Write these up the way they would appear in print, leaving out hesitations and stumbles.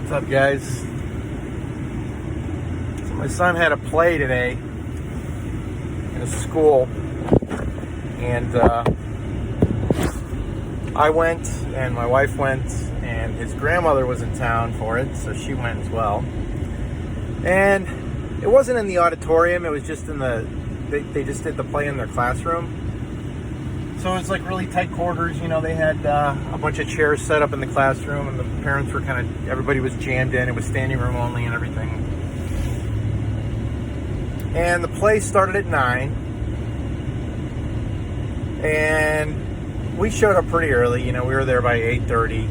What's up, guys? So my son had a play today in a school, and I went, and my wife went, and his grandmother was in town for it, so she went as well. And it wasn't in the auditorium; it was just in the. They just did the play in their classroom. So it was like really tight quarters, you know. They had a bunch of chairs set up in the classroom, and the parents were everybody was jammed in. It was standing room only and everything. And the play started at 9, and we showed up pretty early. You know, we were there by 8:30.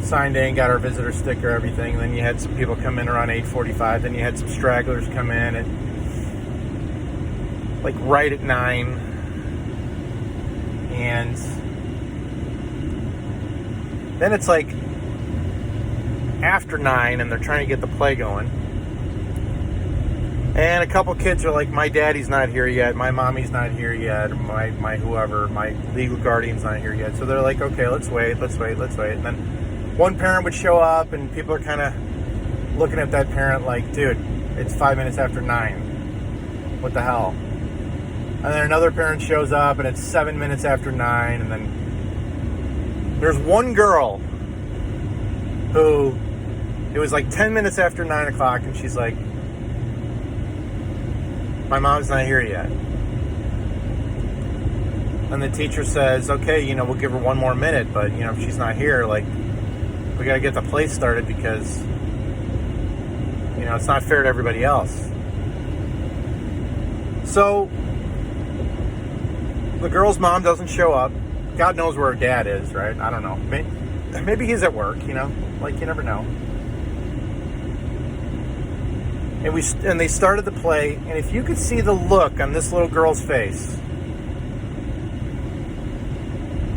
Signed in, got our visitor sticker, everything. And then you had some people come in around 8:45. Then you had some stragglers come in at like right at 9. And then it's like after 9, and they're trying to get the play going. And a couple kids are like, my daddy's not here yet, my mommy's not here yet, or my whoever, my legal guardian's not here yet. So they're like, okay, let's wait. And then one parent would show up, and people are kind of looking at that parent like, dude, it's 5 minutes after 9. What the hell? And then another parent shows up, and it's 7 minutes after 9. And then there's one girl who, it was like 10 minutes after 9 o'clock, and she's like, my mom's not here yet. And the teacher says, okay, you know, we'll give her one more minute, but, you know, if she's not here, like, we got to get the play started because, you know, it's not fair to everybody else. So the girl's mom doesn't show up. God knows where her dad is, right? I don't know. Maybe he's at work, you know? Like, you never know. And they started the play, and if you could see the look on this little girl's face,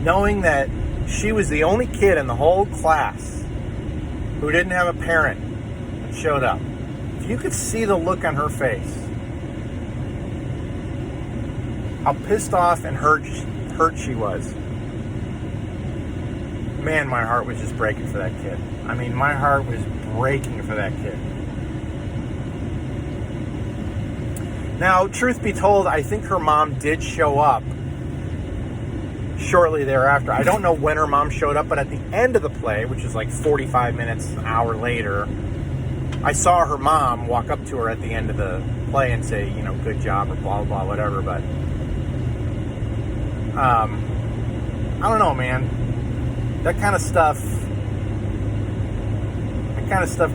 knowing that she was the only kid in the whole class who didn't have a parent that showed up. If you could see the look on her face, how pissed off and hurt she was. Man, my heart was just breaking for that kid. I mean, my heart was breaking for that kid. Now, truth be told, I think her mom did show up shortly thereafter. I don't know when her mom showed up, but at the end of the play, which is like 45 minutes, an hour later, I saw her mom walk up to her at the end of the play and say, you know, good job, or blah, blah, whatever, but I don't know, man. That kind of stuff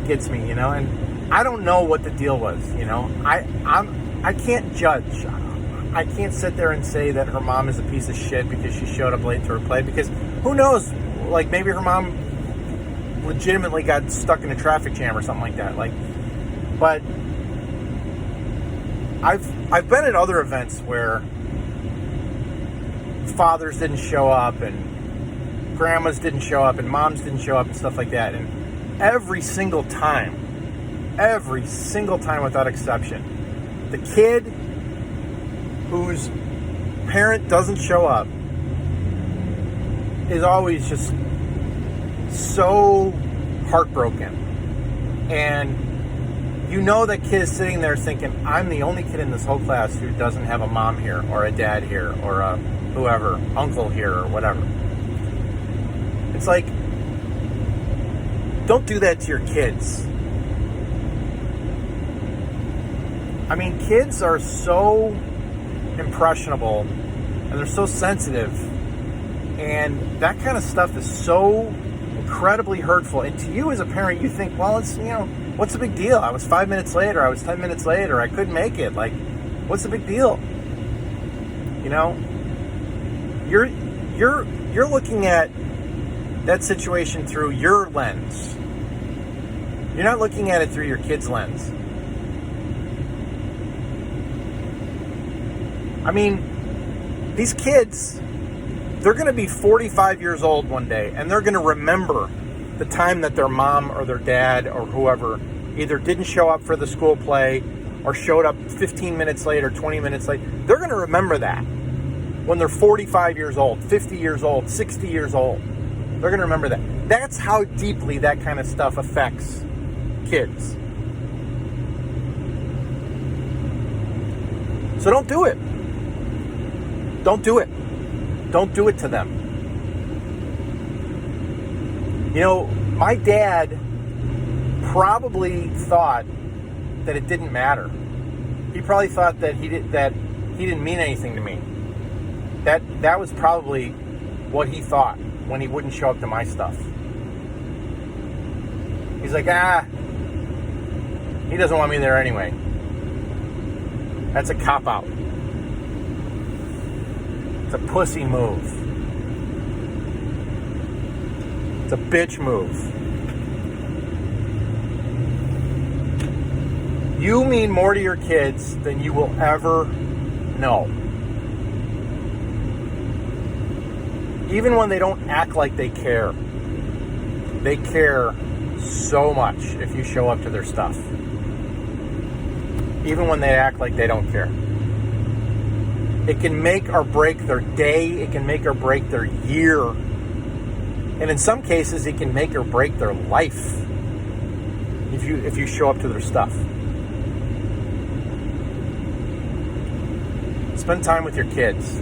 gets me, you know, and I don't know what the deal was, you know. I can't judge. I can't sit there and say that her mom is a piece of shit because she showed up late to her play, because who knows, like, maybe her mom legitimately got stuck in a traffic jam or something like that. Like, but I've been at other events where fathers didn't show up, and grandmas didn't show up, and moms didn't show up, and stuff like that. And every single time without exception, the kid whose parent doesn't show up is always just so heartbroken. And you know that kid is sitting there thinking, I'm the only kid in this whole class who doesn't have a mom here, or a dad here, or a whoever, uncle here, or whatever. It's like, don't do that to your kids. I mean, kids are so impressionable, and they're so sensitive, and that kind of stuff is so incredibly hurtful. And to you as a parent, you think, well, it's, you know, what's the big deal? I was 5 minutes late, or I was 10 minutes late, or I couldn't make it. Like, what's the big deal? You know, you're looking at that situation through your lens. You're not looking at it through your kid's lens. I mean, these kids, they're going to be 45 years old one day, and they're going to remember the time that their mom or their dad or whoever either didn't show up for the school play or showed up 15 minutes late or 20 minutes late. They're going to remember that when they're 45 years old, 50 years old, 60 years old. They're going to remember that. That's how deeply that kind of stuff affects kids. So don't do it. Don't do it. Don't do it to them. You know, my dad probably thought that it didn't matter. He probably thought that he didn't mean anything to me. That was probably what he thought when he wouldn't show up to my stuff. He's like, he doesn't want me there anyway. That's a cop-out. It's a pussy move. It's a bitch move. You mean more to your kids than you will ever know. Even when they don't act like they care so much if you show up to their stuff. Even when they act like they don't care. It can make or break their day. It can make or break their year. And in some cases, it can make or break their life if you show up to their stuff. Spend time with your kids.